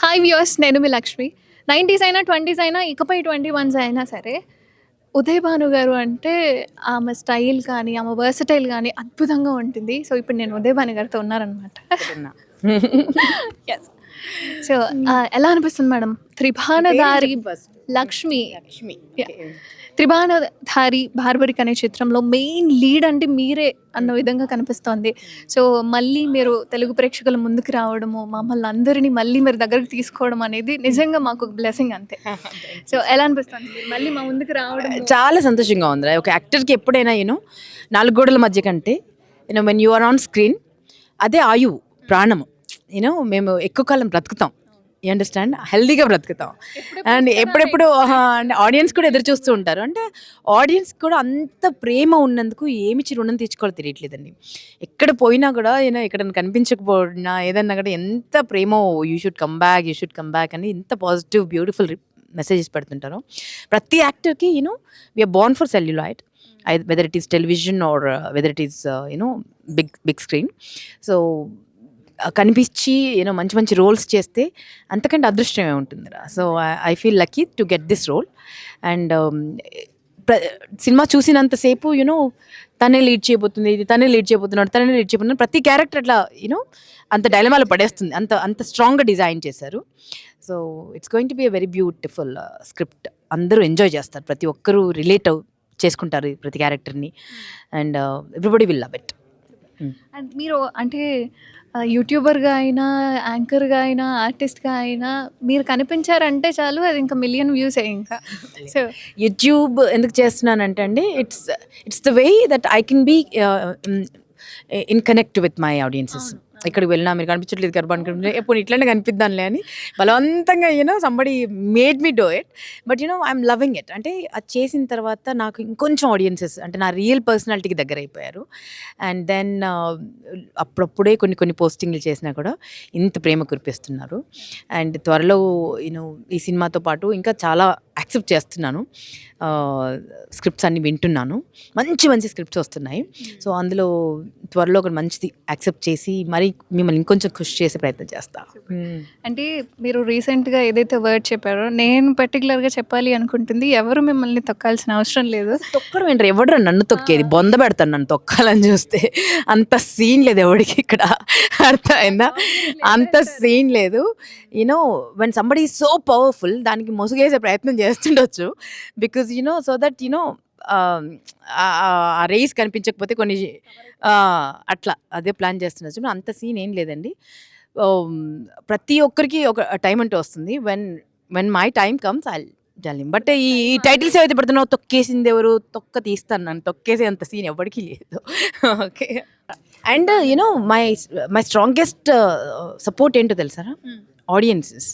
Hi viewers, నేను మీ Lakshmi. 90s అయినా, 20s అయినా, ఇకపై 21s అయినా సరే, ఉదయ్ భాను గారు అంటే ఆమె స్టైల్ కానీ, ఆమె వర్సటైల్ గానీ అద్భుతంగా ఉంటుంది. సో, ఇప్పుడు నేను ఉదయ్ భాను గారితో ఉన్నారనమాట. ఇక్కడున్నా. యెస్. సో, ఎలా అనిపిస్తుంది మేడం? త్రిభానధారి లక్ష్మి. లక్ష్మి. యాహ్! త్రిభానధారి బార్బరిక్ అనే చిత్రంలో మెయిన్ లీడ్ అంటే మీరే అన్న విధంగా కనిపిస్తోంది. సో, మళ్ళీ మీరు తెలుగు ప్రేక్షకుల ముందుకు రావడము, మమ్మల్ని అందరినీ మళ్ళీ మీరు దగ్గరికి తీసుకోవడం అనేది నిజంగా మాకు ఒక బ్లెస్సింగ్ అంతే. సో, ఎలా అనిపిస్తుంది? మీరు మళ్ళీ మా ముందుకు రావడం చాలా సంతోషంగా ఉంది. ఒక యాక్టర్కి ఎప్పుడైనా నాలుగు గోడల మధ్య కంటే when you are on screen అదే ఆయువు, ప్రాణము. మేము ఎక్కువ కాలం బ్రతుకుతాం. యూ అండర్స్టాండ్, హెల్దీగా బ్రతుకుతాం. అండ్ ఎప్పుడెప్పుడు ఆడియన్స్ కూడా ఎదురు చూస్తూ ఉంటారు. అంటే ఆడియన్స్ కూడా అంత ప్రేమ ఉన్నందుకు ఏమిచ్చి రుణం తీర్చుకోవాలో తెలియట్లేదండి. ఎక్కడ పోయినా కూడా ఎక్కడైనా కనిపించకపోయినా ఏదన్నా కూడా ఎంత ప్రేమో, యూ షుడ్ కమ్ బ్యాక్ అని ఎంత పాజిటివ్ బ్యూటిఫుల్ మెసేజెస్ పెడుతుంటారు. ప్రతి యాక్టర్కి we are born for celluloid, whether it is television or whether it is big screen. So కనిపించి మంచి మంచి రోల్స్ చేస్తే అంతకంటే అదృష్టమే ఉంటుందిరా. So I feel lucky to get this role. And cinema చూసినంతసేపు తనే లీడ్ చేయబోతుంది, తనే లీడ్ చేయబోతున్నాడు, ప్రతి క్యారెక్టర్ అట్లా అంత డైలమాలో పడేస్తుంది. అంత అంత స్ట్రాంగ్గా డిజైన్ చేశారు. So it's going to be a very beautiful script. అందరూ ఎంజాయ్ చేస్తారు, ప్రతి ఒక్కరూ రిలేట్ చేసుకుంటారు ప్రతి క్యారెక్టర్ని. And everybody will love it. And మీరు అంటే యూట్యూబర్గా అయినా, యాంకర్గా అయినా, ఆర్టిస్ట్గా అయినా మీరు కనిపించారంటే చాలు, అది ఇంకా మిలియన్ వ్యూసే ఇంకా. సో యూట్యూబ్ ఎందుకు చేస్తున్నానంటే అండి, it's the way that I can be in connect with my audiences. ఇక్కడికి వెళ్ళినా మీరు కనిపించట్లేదు కనిపించట్లేదు, ఎప్పుడు ఇట్లనే కనిపిద్దాంలే అని బలవంతంగా somebody made me do it. But I'm loving it. అంటే అది చేసిన తర్వాత నాకు ఇంకొంచెం ఆడియన్సెస్ అంటే నా రియల్ పర్సనాలిటీకి దగ్గర అయిపోయారు. అండ్ దెన్ అప్పుడప్పుడే కొన్ని పోస్టింగ్లు చేసినా కూడా ఇంత ప్రేమ కురిపిస్తున్నారు. అండ్ త్వరలో ఈ సినిమాతో పాటు ఇంకా చాలా యాక్సెప్ట్ చేస్తున్నాను. స్క్రిప్ట్స్ అన్ని వింటున్నాను, మంచి మంచి స్క్రిప్ట్స్ వస్తున్నాయి. సో అందులో త్వరలో ఒకటి మంచిది యాక్సెప్ట్ చేసి మరి మిమ్మల్ని ఇంకొంచెం ఖుషి చేసే ప్రయత్నం చేస్తా. అంటే మీరు రీసెంట్గా ఏదైతే వర్డ్ చెప్పారో, నేను పర్టికులర్గా చెప్పాలి అనుకుంటుంది, ఎవరు మిమ్మల్ని తొక్కాల్సిన అవసరం లేదు. తొక్కడం ఏంటారు, ఎవడరా నన్ను తొక్కేది? బొంద పెడతాను నన్ను తొక్కాలని చూస్తే. అంత సీన్ లేదు ఎవరికి ఇక్కడ, అర్థమైందా? అంత సీన్ లేదు. When somebody is so powerful, దానికి మొసుగేసే ప్రయత్నం చేస్తుండొచ్చు. బికాజ్ సో దట్ ఆ రేస్ కనిపించకపోతే కొన్ని అట్లా అదే ప్లాన్ చేస్తున్నారు. అంత సీన్ ఏం లేదండి. ప్రతి ఒక్కరికి ఒక టైం అంటూ వస్తుంది. When my time comes I tell him. But ఈ టైటిల్స్ ఏవైతే పెడుతున్నావు, తొక్కేసింది ఎవరు, తొక్క తీస్తాను నన్ను, తొక్కేసే అంత సీన్ ఎవరికి లేదు. Okay. And my strongest support ఏంటో తెలుసారా? ఆడియన్సెస్,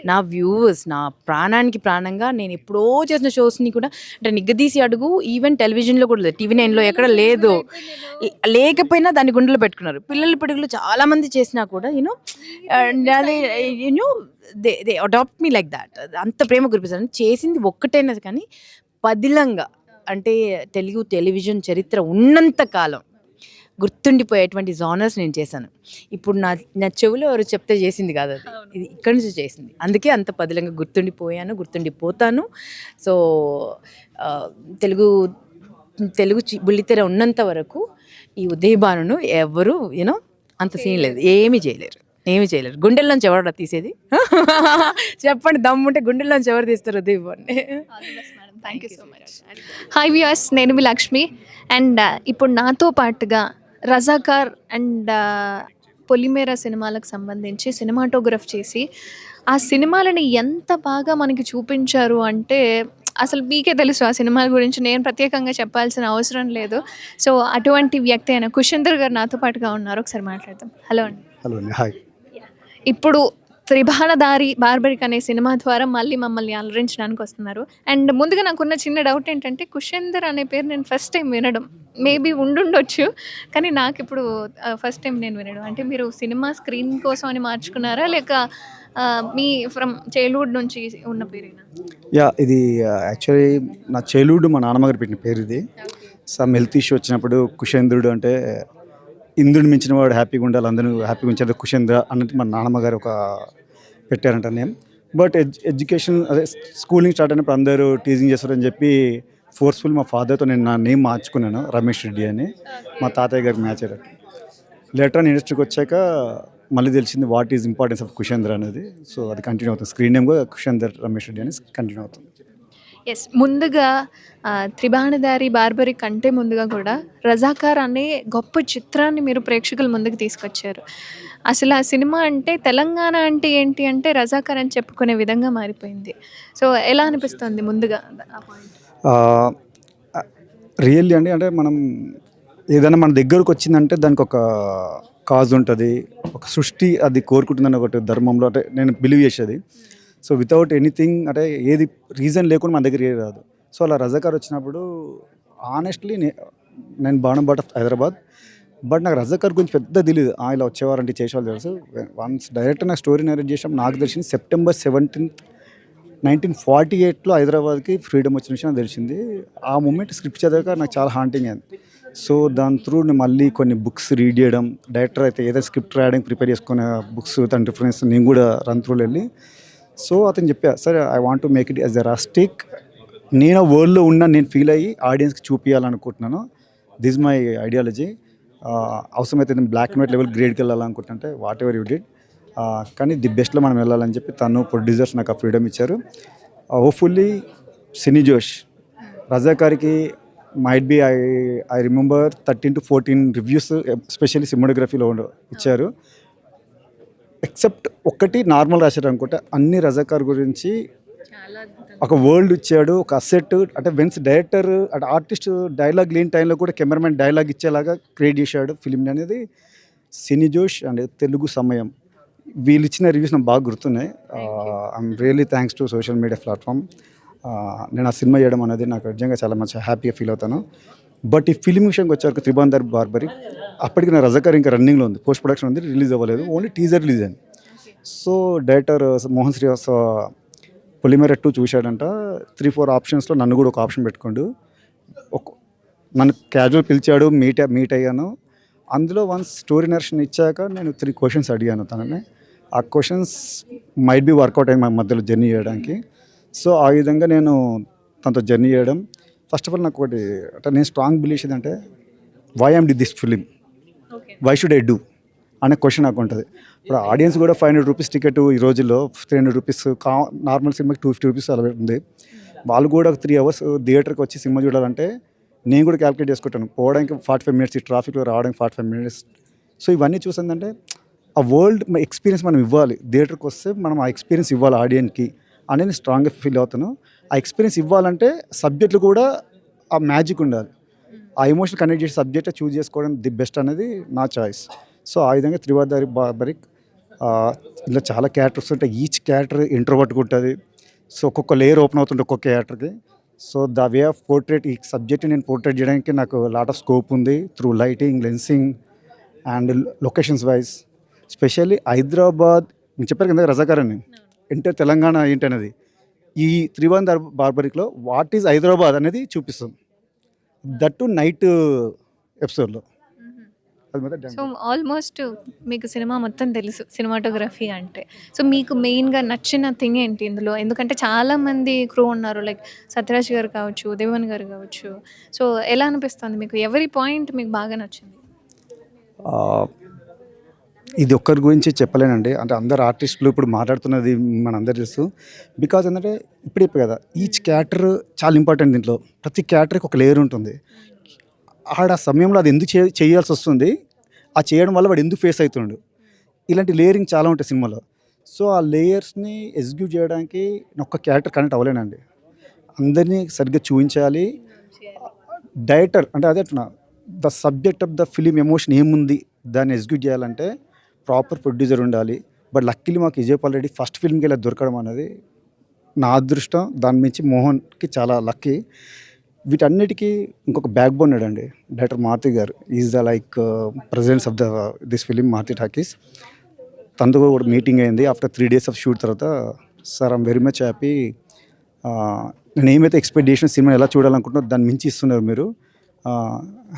నా వ్యూవర్స్. నా ప్రాణానికి ప్రాణంగా నేను ఎప్పుడో చేసిన షోస్ని కూడా అంటే నిగ్గదీసి అడుగు, ఈవెన్ టెలివిజన్లో కూడా లేదు, టీవీ 9లో ఎక్కడ లేదు, లేకపోయినా దాన్ని గుండెలో పెట్టుకున్నారు. పిల్లల పిడుగులు చాలామంది చేసినా కూడా they adapt me like that. అంత ప్రేమ కురిపిస్తారు. చేసింది ఒక్కటైనది కానీ పదిలంగా, అంటే తెలుగు టెలివిజన్ చరిత్ర ఉన్నంత కాలం గుర్తుండిపోయేటువంటి జానర్స్ నేను చేశాను. ఇప్పుడు నా చెవిలో ఎవరు చెప్తే చేసింది కాదు, అది ఇది ఇక్కడి నుంచి చేసింది. అందుకే అంత పదిలంగా గుర్తుండిపోతాను. సో తెలుగు బుల్లితెర ఉన్నంత వరకు ఈ ఉదయ్ భానును ఎవరు అంత సీన్ లేదు, ఏమీ చేయలేరు. గుండెల్లోంచి ఎవరు తీసేది? చెప్పండి, దమ్ముంటే గుండెల్లోంచి ఎవరు తీస్తారు ఉదయ్ భానుని? Thank you so much. Hi viewers, నేను మీ లక్ష్మి. అండ్ ఇప్పుడు నాతో పాటుగా రజాకార్ అండ్ పొలిమేరా సినిమాలకు సంబంధించి సినిమాటోగ్రఫ్ చేసి ఆ సినిమాలని ఎంత బాగా మనకి చూపించారు అంటే అసలు మీకే తెలుసు ఆ సినిమాల గురించి, నేను ప్రత్యేకంగా చెప్పాల్సిన అవసరం లేదు. సో అటువంటి వ్యక్తి అయిన కుషేందర్ గారు నాతో పాటుగా ఉన్నారు, ఒకసారి మాట్లాడతాం. హలో అండి. హలో అండి. హాయ్. ఇప్పుడు త్రిభానధారి బార్బరిక్ అనే సినిమా ద్వారా మళ్ళీ మమ్మల్ని అలరించడానికి వస్తున్నారు. అండ్ ముందుగా నాకున్న చిన్న డౌట్ ఏంటంటే, కుషేందర్ అనే పేరు నేను ఫస్ట్ టైం వినడం, మేబీ ఉండుండొచ్చు కానీ నాకు ఇప్పుడు ఫస్ట్ టైం నేను వినడం. అంటే మీరు సినిమా స్క్రీన్ కోసం అని మార్చుకున్నారా, లేక మీ ఫ్రమ్ చైల్డ్హుడ్ నుంచి ఉన్న పేరేనా? ఇది యాక్చువల్లీ నా చైల్డ్హుడ్ మా నాన్నమ్మగారు పెట్టిన పేరు ఇది. సమ్ హెల్త్ ఇష్యూ వచ్చినప్పుడు కుషేంద్రుడు అంటే ఇంద్రుడిని మించిన వాడు హ్యాపీగా ఉండాలి, అందరూ హ్యాపీగా ఉంచారు కుషేంద్ర అన్నట్టు మా నాన్నమ్మగారు ఒక పెట్టారంట నేమ్. బట్ ఎడ్యుకేషన్ అదే స్కూలింగ్ స్టార్ట్ అయినప్పుడు అందరూ టీజింగ్ చేస్తారని చెప్పి ఫోర్స్ఫుల్ మా ఫాదర్తో నేను నా నేమ్ మార్చుకున్నాను, రమేష్ రెడ్డి అని. మా తాతయ్య గారికి మ్యాచ్ అయ్యారు. లేటర్ ఆన్ ఇండస్ట్రీకి వచ్చాక మళ్ళీ తెలిసింది what is importance of Kushender అనేది. సో అది కంటిన్యూ అవుతుంది, స్క్రీన్ నేమ్ కూడా కుషేందర్ రమేష్ రెడ్డి అని కంటిన్యూ అవుతుంది. ఎస్, ముందుగా త్రిబాణధారి బార్బరి కంటే ముందుగా కూడా రజాకార్ అనే గొప్ప చిత్రాన్ని మీరు ప్రేక్షకుల ముందుకు తీసుకొచ్చారు. అసలు ఆ సినిమా అంటే తెలంగాణ అంటే ఏంటి అంటే రజాకార్ అని చెప్పుకునే విధంగా మారిపోయింది. సో ఎలా అనిపిస్తుంది ముందుగా ఆ పాయింట్? రియల్లీ అండి, అంటే మనం ఏదైనా మన దగ్గరకు వచ్చిందంటే దానికి ఒక కాజ్ ఉంటుంది, ఒక సృష్టి అది కోరుకుంటుందని ఒకటి ధర్మంలో అంటే నేను బిలీవ్ చేసేది. సో వితౌట్ ఎనీథింగ్ అంటే ఏది రీజన్ లేకుండా మన దగ్గర ఏది రాదు. సో అలా రజాకార్ వచ్చినప్పుడు ఆనెస్ట్లీ నేను బాణం బాట్ ఆఫ్ హైదరాబాద్, బట్ నాకు రజాకార్ గురించి పెద్ద తెలియదు. ఇలా వచ్చేవారంటే చేసేవాళ్ళు తెలుసు. వన్స్ డైరెక్ట్ నాకు స్టోరీ నరేట్ చేసినప్పుడు నాకు తెలిసింది September 17th 1948లో హైదరాబాద్కి ఫ్రీడమ్ వచ్చిన విషయం నాకు తెలిసింది. ఆ మూమెంట్ స్క్రిప్ట్ చదివాక నాకు చాలా హాంటింగ్ అయింది. సో దాని త్రూ నేను మళ్ళీ కొన్ని బుక్స్ రీడ్ చేయడం, డైరెక్టర్ అయితే ఏదైనా స్క్రిప్ట్ రాయడానికి ప్రిపేర్ చేసుకునే బుక్స్ తన రిఫరెన్స్ నేను కూడా రన్ త్రూలో వెళ్ళి, సో అతను చెప్పా, సరే I want to make it as a rustic, నేను ఆ వరల్డ్లో ఉన్నా నేను ఫీల్ అయ్యి ఆడియన్స్కి చూపించాలనుకుంటున్నాను. This my ideology. అవసరమైతే నేను బ్లాక్ అండ్ వైట్ లెవెల్ గ్రేడ్కి వెళ్ళాలనుకుంటుంటే వాట్ ఎవర్ యూ డిడ్, కానీ ది బెస్ట్లో మనం వెళ్ళాలని చెప్పి తను ప్రొడ్యూసర్స్ నాకు ఆ ఫ్రీడమ్ ఇచ్చారు. హోప్ఫుల్లీ సినీ జోష్ రజాకార్కి might be I remember 13 to 14 reviews especially సినిమాటోగ్రఫీలో ఇచ్చారు. ఎక్సెప్ట్ ఒక్కటి నార్మల్ రాశారు అనుకుంటే, అన్ని రజాకార్ గురించి ఒక వరల్డ్ ఇచ్చాడు, ఒక అసెట్. అంటే వెన్స్ డైరెక్టర్ అంటే ఆర్టిస్ట్ డైలాగ్ లేని టైంలో కూడా కెమెరామెన్ డైలాగ్ ఇచ్చేలాగా క్రియేట్ చేశాడు ఫిలింని అనేది సినీ జోష్ అండ్ తెలుగు సమయం. వీళ్ళు ఇచ్చిన రివ్యూస్ నాకు బాగా గుర్తున్నాయి. I'm really thanks to social media platform. నేను ఆ సినిమా చేయడం అనేది నాకు నిజంగా చాలా మంచి హ్యాపీగా ఫీల్ అవుతాను. బట్ ఈ ఫిలిం విషయంకి వచ్చాక త్రిబాంధారి బార్బరి అప్పటికి నా రజాకార్ ఇంకా రన్నింగ్లో ఉంది, పోస్ట్ ప్రొడక్షన్ ఉంది, రిలీజ్ అవ్వలేదు, ఓన్లీ టీజర్ రిలీజ్ అయింది. సో డైరెక్టర్ మోహన్ శ్రీవాస్తవ పొలిమేర 2 చూశాడంట. 3-4 ఆప్షన్స్లో నన్ను కూడా ఒక ఆప్షన్ పెట్టుకోండు. నన్ను క్యాజువల్ పిలిచాడు, మీట్ అయ్యాను. అందులో వన్స్ స్టోరీ నరేషన్ ఇచ్చాక నేను 3 క్వశ్చన్స్ అడిగాను తనని. ఆ క్వశ్చన్స్ మైట్ బి వర్కౌట్ అయింది మా మధ్యలో జర్నీ చేయడానికి. సో ఆ విధంగా నేను తనతో జర్నీ చేయడం. ఫస్ట్ ఆఫ్ ఆల్ నాకు ఒకటి అంటే నేను స్ట్రాంగ్ బిలీవ్ ఏంటంటే, why I'm the this film, why should I do అనే క్వశ్చన్ నాకు ఉంటుంది. ఇప్పుడు ఆడియన్స్ కూడా 500 రూపీస్ టికెట్ ఈ రోజుల్లో 300 రూపీస్, నార్మల్ సినిమాకి 250 రూపీస్ అలా ఉంది. వాళ్ళు కూడా 3 hours థియేటర్కి వచ్చి సినిమా చూడాలంటే నేను కూడా క్యాలిక్యులేట్ చేసుకుంటాను. పోవడానికి 45 minutes, ఈ ట్రాఫిక్లో రావడానికి 45 minutes. సో ఇవన్నీ చూసిందంటే ఆ వరల్డ్ ఎక్స్పీరియన్స్ మనం ఇవ్వాలి. థియేటర్కి వస్తే మనం ఆ ఎక్స్పీరియన్స్ ఇవ్వాలి ఆడియన్స్కి అనేది స్ట్రాంగ్గా ఫీల్ అవుతాను. ఆ ఎక్స్పీరియన్స్ ఇవ్వాలంటే సబ్జెక్టులు కూడా ఆ మ్యాజిక్ ఉండాలి. ఆ ఎమోషన్ కనెక్ట్ చేసే సబ్జెక్టే చూస్ చేసుకోవడం ది బెస్ట్ అనేది నా చాయిస్. సో ఆ విధంగా త్రిబాంధారి బార్బరి ఇలా చాలా క్యారెక్టర్స్ ఉంటాయి. ఈచ్ క్యారెక్టర్ ఇంట్రోవర్ట్గా ఉంటుంది. సో ఒక్కొక్క లేయర్ ఓపెన్ అవుతుంటుంది ఒక్కొక్క క్యారెక్టర్కి. So the way of portrait, ఈ సబ్జెక్ట్ని నేను పోర్ట్రేట్ చేయడానికి నాకు లాట్ ఆఫ్ స్కోప్ ఉంది through lighting, lensing and locations wise. Specially Hyderabad నేను చెప్పారు కదా రజాకార్ అని, ఎంటర్ తెలంగాణ ఏంటనేది ఈ త్రిబాంధారి బార్బరిక్లో వాట్ ఈజ్ హైదరాబాద్ అనేది చూపిస్తుంది. దట్ టు నైట్ ఎపిసోడ్లో. సో ఆల్మోస్ట్ మీకు సినిమా మొత్తం తెలుసు, సినిమాటోగ్రఫీ అంటే. సో మీకు మెయిన్గా నచ్చిన థింగ్ ఏంటి ఇందులో? ఎందుకంటే చాలామంది క్రూ ఉన్నారు, లైక్ సత్యరాజ్ గారు కావచ్చు, దేవన్ గారు కావచ్చు. సో ఎలా అనిపిస్తుంది మీకు? ఎవరి పాయింట్ మీకు బాగా నచ్చింది? ఇది ఒక్కరి గురించి చెప్పలేనండి. అంటే అందరు ఆర్టిస్టులు ఇప్పుడు మాట్లాడుతున్నది మనందరూ తెలుసు. బికాజ్ ఏంటంటే ఇప్పుడు కదా ఈచ్ క్యారెక్టర్ చాలా ఇంపార్టెంట్. దీంట్లో ప్రతి క్యారెక్టర్కి ఒక లేయర్ ఉంటుంది. ఆడ సమయంలో అది ఎందుకు చేయాల్సి వస్తుంది, ఆ చేయడం వల్ల వాడు ఎందుకు ఫేస్ అవుతుండు, ఇలాంటి లేయరింగ్ చాలా ఉంటాయి సినిమాలో. సో ఆ లేయర్స్ని ఎగ్జిక్యూట్ చేయడానికి ఒక్క క్యారెక్టర్ కనెక్ట్ అవ్వలేనండి. అందరినీ సరిగ్గా చూపించాలి. డైరెక్టర్ అంటే అదే the subject of the film emotion ఏముంది దాన్ని ఎగ్జిక్యూట్ చేయాలంటే ప్రాపర్ ప్రొడ్యూసర్ ఉండాలి. బట్ లక్కీలీ మాకు విజయపాల్ రెడ్డి ఫస్ట్ ఫిల్మ్కి ఇలా దొరకడం అనేది నా అదృష్టం. దాని మించి మోహన్కి చాలా లక్కీ. వీటన్నిటికీ ఇంకొక బ్యాక్ బోన్ అండి director Maruthi garu. Is the like presidents of this film, Maruthi Talkies. తనతో కూడా మీటింగ్ అయింది ఆఫ్టర్ 3 days ఆఫ్ షూట్ తర్వాత. Sir I'm very much happy. నేను ఏమైతే ఎక్స్పెక్టేషన్ సినిమా ఎలా చూడాలనుకుంటున్నా దాన్ని మించి ఇస్తున్నారు మీరు.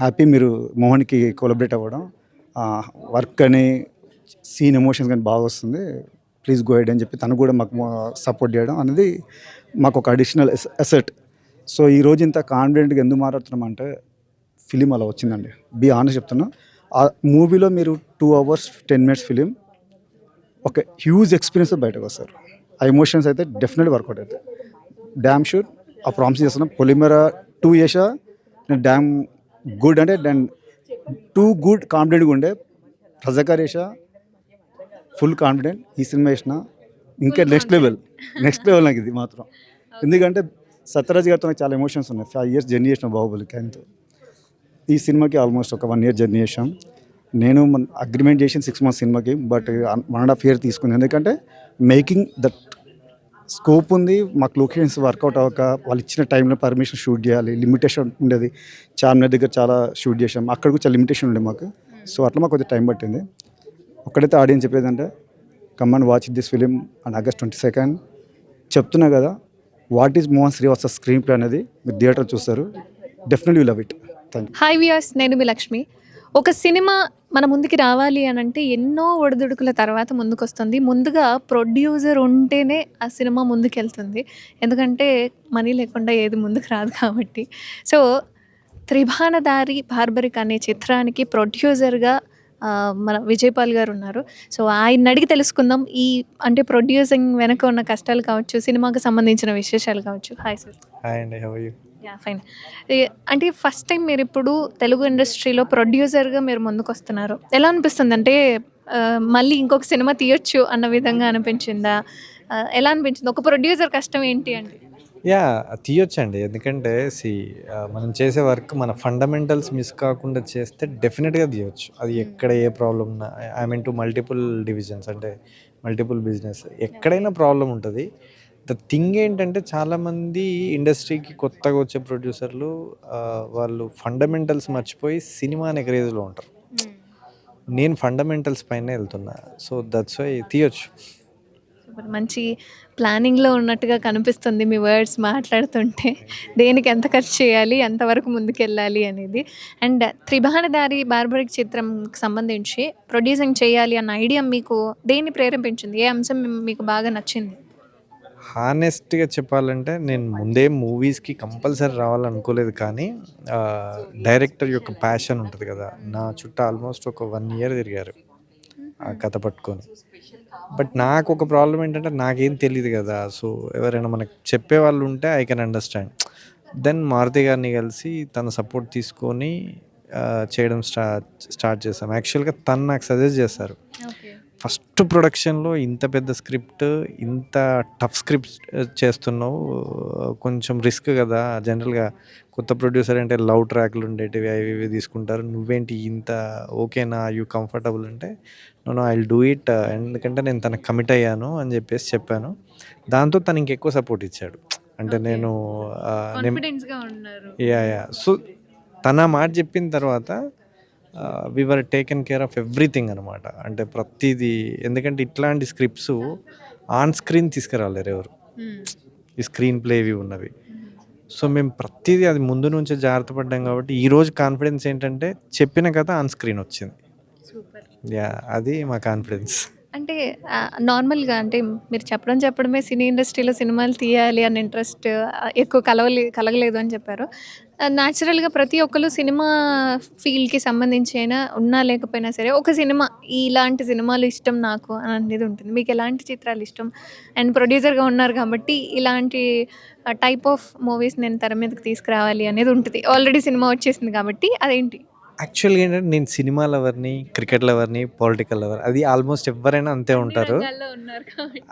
హ్యాపీ మీరు మోహన్కి కొలబరేట్ అవ్వడం. వర్క్ అని సీన్ ఎమోషన్స్ కానీ బాగా వస్తుంది. ప్లీజ్ గో హెడ్ అని చెప్పి తను కూడా మాకు సపోర్ట్ చేయడం అనేది మాకు ఒక అడిషనల్ అసెట్. సో ఈరోజు ఇంత కాన్ఫిడెంట్గా ఎందుకు మాట్లాడుతున్నామంటే ఫిలిం అలా వచ్చిందండి. బీ ఆనెస్ట్ చెప్తున్నా. ఆ మూవీలో మీరు 2 hours 10 minutes ఫిలిం ఒక హ్యూజ్ ఎక్స్పీరియన్స్ బయటకు వస్తారు. ఆ ఎమోషన్స్ అయితే డెఫినెట్గా వర్కౌట్ అవుతాయి. డ్యామ్ షూర్ ఆ ప్రామిస్ చేస్తున్నాం. పొలిమేర 2 చేసా నేను డ్యామ్ గుడ్ అంటే దాన్ 2 గుడ్ కాన్ఫిడెంట్గా ఉండే. రజాకార్ వేసా ఫుల్ కాన్ఫిడెంట్. ఈ సినిమా వేసిన ఇంకా నెక్స్ట్ లెవెల్ నాకు ఇది మాత్రం. ఎందుకంటే సత్యరాజ్ గారితో నాకు చాలా ఎమోషన్స్ ఉన్నాయి. 5 years జర్నీ చేసిన బాహుబలికి ఆయనతో. ఈ సినిమాకి ఆల్మోస్ట్ ఒక 1 year జర్నీ చేసాం. నేను అగ్రిమెంట్ చేసిన 6 months సినిమాకి, బట్ 1.5 year తీసుకుంది. ఎందుకంటే మేకింగ్ దట్ స్కోప్ ఉంది. మాకు లొకేషన్స్ వర్కౌట్ అవ్వక వాళ్ళు ఇచ్చిన టైంలో పర్మిషన్ షూట్ చేయాలి, లిమిటేషన్ ఉండేది. చార్మినార్ దగ్గర చాలా షూట్ చేసాం, అక్కడ కూడా చాలా లిమిటేషన్ ఉండే మాకు. సో అట్లా మాకు కొద్దిగా టైం పట్టింది. ఒక్కడైతే ఆడియన్స్ చెప్పేదంటే come and watch this film on August 22nd. చెప్తున్నా కదా, what is Mohan Srivastav screenplay అనేది మీరు థియేటర్ చూస్తారు. Definitely you love it. Thank you. Hi viewers, నేను మీ లక్ష్మి. ఒక సినిమా మన ముందుకి రావాలి అని అంటే ఎన్నో ఒడిదుడుకుల తర్వాత ముందుకొస్తుంది. ముందుగా ప్రొడ్యూసర్ ఉంటేనే ఆ సినిమా ముందుకెళ్తుంది. ఎందుకంటే మనీ లేకుండా ఏది ముందుకు రాదు కాబట్టి. సో త్రిభానదారి బార్బరిక్ అనే చిత్రానికి ప్రొడ్యూసర్గా మన విజయపాల్ గారు ఉన్నారు. సో ఆయన అడిగి తెలుసుకుందాం ఈ అంటే ప్రొడ్యూసింగ్ వెనక ఉన్న కష్టాలు కావచ్చు, సినిమాకి సంబంధించిన విశేషాలు కావచ్చు. Hi sir. హాయ్ అండి, how are you? Yeah fine. అంటే ఫస్ట్ టైం మీరు ఇప్పుడు తెలుగు ఇండస్ట్రీలో ప్రొడ్యూసర్గా మీరు ముందుకు వస్తున్నారు. ఎలా అనిపిస్తుంది? అంటే మళ్ళీ ఇంకొక సినిమా తీయొచ్చు అన్న విధంగా అనిపించిందా? ఎలా అనిపించింది? ఒక ప్రొడ్యూసర్ కష్టం ఏంటి అంటే? యా, తీయొచ్చండి. ఎందుకంటే మనం చేసే వర్క్ మన ఫండమెంటల్స్ మిస్ కాకుండా చేస్తే డెఫినెట్గా తీయొచ్చు. అది ఎక్కడ ఏ ప్రాబ్లం ఉన్నా, I mean to multiple divisions అంటే మల్టిపుల్ బిజినెస్ ఎక్కడైనా ప్రాబ్లం ఉంటుంది. ద థింగ్ ఏంటంటే చాలామంది ఇండస్ట్రీకి కొత్తగా వచ్చే ప్రొడ్యూసర్లు వాళ్ళు ఫండమెంటల్స్ మర్చిపోయి సినిమా అనే క్రేజ్లో ఉంటారు. నేను ఫండమెంటల్స్ పైన వెళ్తున్నా. సో దట్స్ వై తీయొచ్చు. మంచి ప్లానింగ్లో ఉన్నట్టుగా కనిపిస్తుంది మీ వర్డ్స్ మాట్లాడుతుంటే. దేనికి ఎంత ఖర్చు చేయాలి, ఎంతవరకు ముందుకెళ్ళాలి అనేది. అండ్ త్రిభానదారి బార్బరిక్ చిత్రంకి సంబంధించి ప్రొడ్యూసింగ్ చేయాలి అన్న ఐడియా మీకు దేన్ని ప్రేరేపించింది? ఏ అంశం మీకు బాగా నచ్చింది? హానెస్ట్గా చెప్పాలంటే నేను ముందే మూవీస్కి కంపల్సరీ రావాలనుకోలేదు, కానీ డైరెక్టర్ యొక్క ప్యాషన్ ఉంటుంది కదా. నా చుట్టూ ఆల్మోస్ట్ ఒక 1 year తిరిగారు ఆ కథ పట్టుకొని. బట్ నాకు ఒక ప్రాబ్లం ఏంటంటే నాకేం తెలియదు కదా. సో ఎవరైనా మనకు చెప్పే వాళ్ళు ఉంటే I can understand. Then Maruthi గారిని కలిసి తన సపోర్ట్ తీసుకొని చేయడం స్టార్ట్ చేశాం. యాక్చువల్గా తను నాకు సజెస్ట్ చేశారు. ఫస్ట్ ప్రొడక్షన్లో ఇంత పెద్ద స్క్రిప్ట్, ఇంత టఫ్ స్క్రిప్ట్ చేస్తున్నావు, కొంచెం రిస్క్ కదా. జనరల్గా కొత్త ప్రొడ్యూసర్ అంటే లవ్ ట్రాక్లు ఉండేటివి అవి ఇవి తీసుకుంటారు. నువ్వేంటి ఇంత ఓకేనా, యూ కంఫర్టబుల్ అంటే no I will do it, ఎందుకంటే నేను తనకు కమిట్ అయ్యాను అని చెప్పాను. దాంతో తను ఇంకెక్కువ సపోర్ట్ ఇచ్చాడు. అంటే నేను యా సో తన మాట చెప్పిన తర్వాత we were taken care of everything అనమాట. అంటే ప్రతిదీ, ఎందుకంటే ఇట్లాంటి స్క్రిప్ట్స్ ఆన్ స్క్రీన్ తీసుకురాలేరు ఎవరు, ఈ స్క్రీన్ ప్లే ఇవి ఉన్నవి. సో మేము ప్రతిదీ అది ముందు నుంచే జాగ్రత్త పడ్డాం కాబట్టి ఈరోజు కాన్ఫిడెన్స్ ఏంటంటే చెప్పిన కథ ఆన్ స్క్రీన్ వచ్చింది. యా, అది మా కాన్ఫిడెన్స్. అంటే నార్మల్గా అంటే మీరు చెప్పడమే సినీ ఇండస్ట్రీలో సినిమాలు తీయాలి అన్న ఇంట్రెస్ట్ ఎక్కువ కలగలేదు అని చెప్పారు. న్యాచురల్గా ప్రతి ఒక్కరు సినిమా ఫీల్డ్కి సంబంధించి అయినా ఉన్నా లేకపోయినా సరే ఒక సినిమా ఇలాంటి సినిమాలు ఇష్టం నాకు అనేది ఉంటుంది. మీకు ఎలాంటి చిత్రాలు ఇష్టం? అండ్ ప్రొడ్యూసర్గా ఉన్నారు కాబట్టి ఇలాంటి టైప్ ఆఫ్ మూవీస్ నేను తెర మీదకి తీసుకురావాలి అనేది ఉంటుంది. ఆల్రెడీ సినిమా వచ్చేసింది కాబట్టి అదేంటి? యాక్చువల్గా ఏంటంటే నేను సినిమా లవర్ని, క్రికెట్ లవర్ని, పొలిటికల్ లవర్, అది ఆల్మోస్ట్ ఎవరైనా అంతే ఉంటారు.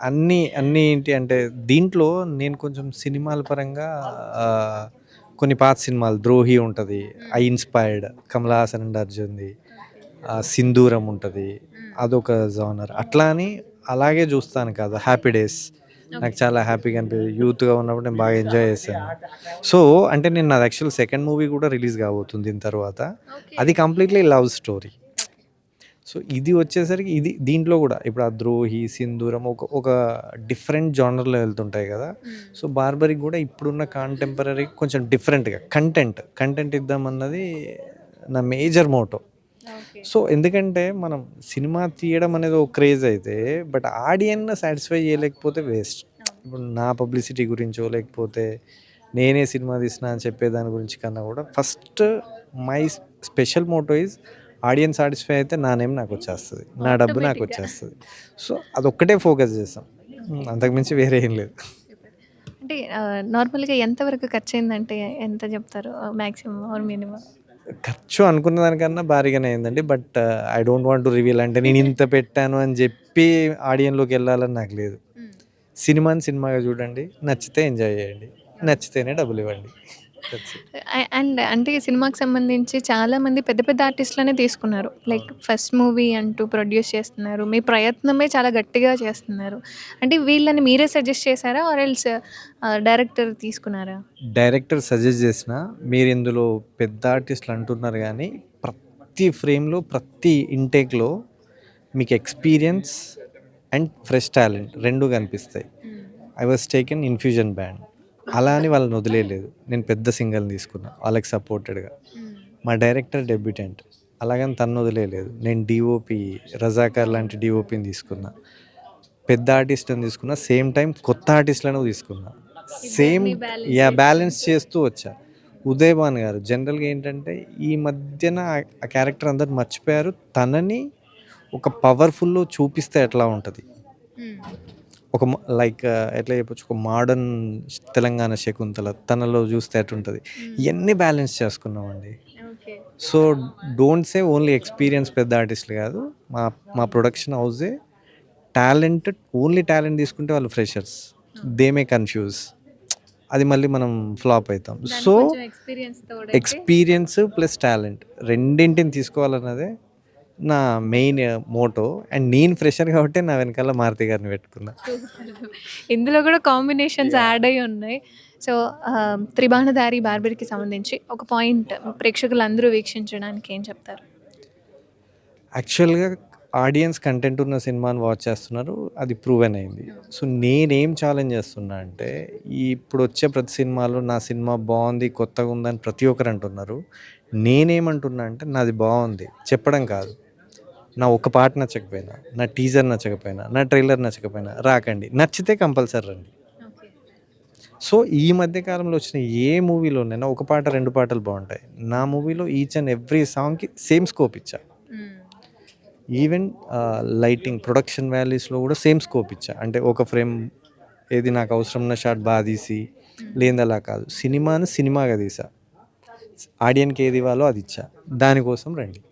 అన్నీ ఏంటి అంటే దీంట్లో నేను కొంచెం సినిమాల పరంగా కొన్ని పాత సినిమాలు, ద్రోహి ఉంటుంది, I inspired, Kamal Haasan and అర్జున్ది, సింధూరం ఉంటుంది, అదొక జానర్. అట్లా అని అలాగే చూస్తాను కాదు. హ్యాపీ డేస్ నాకు చాలా హ్యాపీగా అనిపించింది. యూత్గా ఉన్నప్పుడు నేను బాగా ఎంజాయ్ చేశాను. సో అంటే నేను నాది యాక్చువల్ సెకండ్ మూవీ కూడా రిలీజ్ కాబోతుంది దీని తర్వాత. అది కంప్లీట్లీ లవ్ స్టోరీ. సో ఇది వచ్చేసరికి దీంట్లో కూడా ఇప్పుడు ఆ ద్రోహి, సింధూరం ఒక డిఫరెంట్ జానర్లో వెళ్తుంటాయి కదా. సో బార్బరికి కూడా ఇప్పుడున్న కాంటెంపరీ కొంచెం డిఫరెంట్గా కంటెంట్ ఇద్దామన్నది నా మేజర్ మోటో. సో ఎందుకంటే మనం సినిమా తీయడం అనేది ఒక క్రేజ్ అయితే, బట్ ఆడియన్ సాటిస్ఫై చేయలేకపోతే వేస్ట్. ఇప్పుడు నా పబ్లిసిటీ గురించో లేకపోతే నేనే సినిమా తీసిన అని చెప్పే దాని గురించి కన్నా కూడా first my special Moto is audience satisfy అయితే నా నేమ్ నాకు వచ్చేస్తుంది, నా డబ్బు నాకు వచ్చేస్తుంది. సో అదొక్కటే ఫోకస్ చేస్తాం, అంతకుమించి వేరే ఏం లేదు. అంటే నార్మల్గా ఎంతవరకు ఖర్చు అయిందంటే ఎంత చెప్తారు మ్యాక్సిమం ఆర్ మినిమం? ఖర్చు అనుకున్న దానికన్నా భారీగానే అయిందండి. But I don't want to reveal, అంటే నేను ఇంత పెట్టాను అని చెప్పి ఆడియన్లోకి వెళ్ళాలని నాకు లేదు. సినిమాని సినిమాగా చూడండి, నచ్చితే ఎంజాయ్ చేయండి, నచ్చితేనే డబ్బులు ఇవ్వండి. That's it. అండ్ అంటే ఈ సినిమాకి సంబంధించి చాలామంది పెద్ద పెద్ద ఆర్టిస్టులనే తీసుకున్నారు. లైక్ ఫస్ట్ మూవీ అంటూ ప్రొడ్యూస్ చేస్తున్నారు. మీ ప్రయత్నమే చాలా గట్టిగా చేస్తున్నారు. అంటే వీళ్ళని మీరే సజెస్ట్ చేశారా ఆర్ ఎల్స్ డైరెక్టర్ తీసుకున్నారా? డైరెక్టర్ సజెస్ట్ చేసిన, మీరు ఇందులో పెద్ద ఆర్టిస్టులు అంటున్నారు కానీ ప్రతి ఫ్రేమ్లో ప్రతి ఇంటేక్లో మీకు ఎక్స్పీరియన్స్ అండ్ ఫ్రెష్ టాలెంట్ రెండు కనిపిస్తాయి. I was taken infusion band, అలా అని వాళ్ళని వదిలేయలేదు. నేను పెద్ద సింగర్ని తీసుకున్నా వాళ్ళకి సపోర్టెడ్గా. మా డైరెక్టర్ డెబ్యూటెంట్, అలాగని తను వదిలేయలేదు. నేను డిఓపి రజాకార్ లాంటి డిఓపిని తీసుకున్నా, పెద్ద ఆర్టిస్ట్ని తీసుకున్నా, సేమ్ టైం కొత్త ఆర్టిస్ట్లను తీసుకున్నా. సేమ్ బ్యాలెన్స్ చేస్తూ వచ్చా. ఉదయ్ భాన్ గారు జనరల్గా ఏంటంటే ఈ మధ్యన ఆ క్యారెక్టర్ అందరు మర్చిపోయారు, తనని ఒక పవర్ఫుల్లో చూపిస్తే ఎట్లా ఉంటుంది, ఒక లైక్ ఎట్లా చెప్పొచ్చు, ఒక మోడర్న్ తెలంగాణ శకుంతల తనలో చూస్తే ఎట్లుంటుంది, ఇవన్నీ బ్యాలెన్స్ చేసుకున్నామండి. So don't say only experience పెద్ద ఆర్టిస్టులు కాదు, మా ప్రొడక్షన్ హౌసే టాలెంట్, ఓన్లీ టాలెంట్ తీసుకుంటే వాళ్ళు ఫ్రెషర్స్, దే మే కన్ఫ్యూజ్, అది మళ్ళీ మనం ఫ్లాప్ అవుతాం. సో ఎక్స్పీరియన్స్ ప్లస్ టాలెంట్ రెండింటిని తీసుకోవాలన్నదే నా మెయిన్ మోటో. అండ్ నేను ఫ్రెషర్ కాబట్టి నా వెనకాల మారుతి గారిని పెట్టుకున్నా. ఇందులో కూడా కాంబినేషన్స్ యాడ్ అయ్యి ఉన్నాయి. సో త్రిబాణధారి బార్బర్కి సంబంధించి ఒక పాయింట్ ప్రేక్షకులందరూ వీక్షించడానికి ఏం చెప్తారు? యాక్చువల్గా ఆడియన్స్ కంటెంట్ ఉన్న సినిమాని వాచ్ చేస్తున్నారు, అది ప్రూవెన్ అయింది. సో నేనేం ఛాలెంజ్ చేస్తున్నా అంటే, ఇప్పుడు వచ్చే ప్రతి సినిమాలో నా సినిమా బాగుంది, కొత్తగా ఉందని ప్రతి ఒక్కరు అంటున్నారు. నేనేమంటున్నా అంటే, నాది బాగుంది చెప్పడం కాదు, నా ఒక పాట నచ్చకపోయినా, నా టీజర్ నచ్చకపోయినా, నా ట్రైలర్ నచ్చకపోయినా రాకండి, నచ్చితే కంపల్సరీ రండి. సో ఈ మధ్య కాలంలో వచ్చిన ఏ మూవీలోనైనా ఒక పాట రెండు పాటలు బాగుంటాయి, నా మూవీలో ఈచ్ అండ్ ఎవ్రీ సాంగ్కి సేమ్ స్కోప్ ఇచ్చా. ఈవెన్ లైటింగ్ ప్రొడక్షన్ వాల్యూస్లో కూడా సేమ్ స్కోప్ ఇచ్చా. అంటే ఒక ఫ్రేమ్ ఏది నాకు అవసరం ఉన్న షాట్ బాగా తీసి, లేదలా కాదు, సినిమాని సినిమాగా తీసా, ఆడియన్కి ఏది ఇవ్వాలో అది ఇచ్చా, దానికోసం రండి.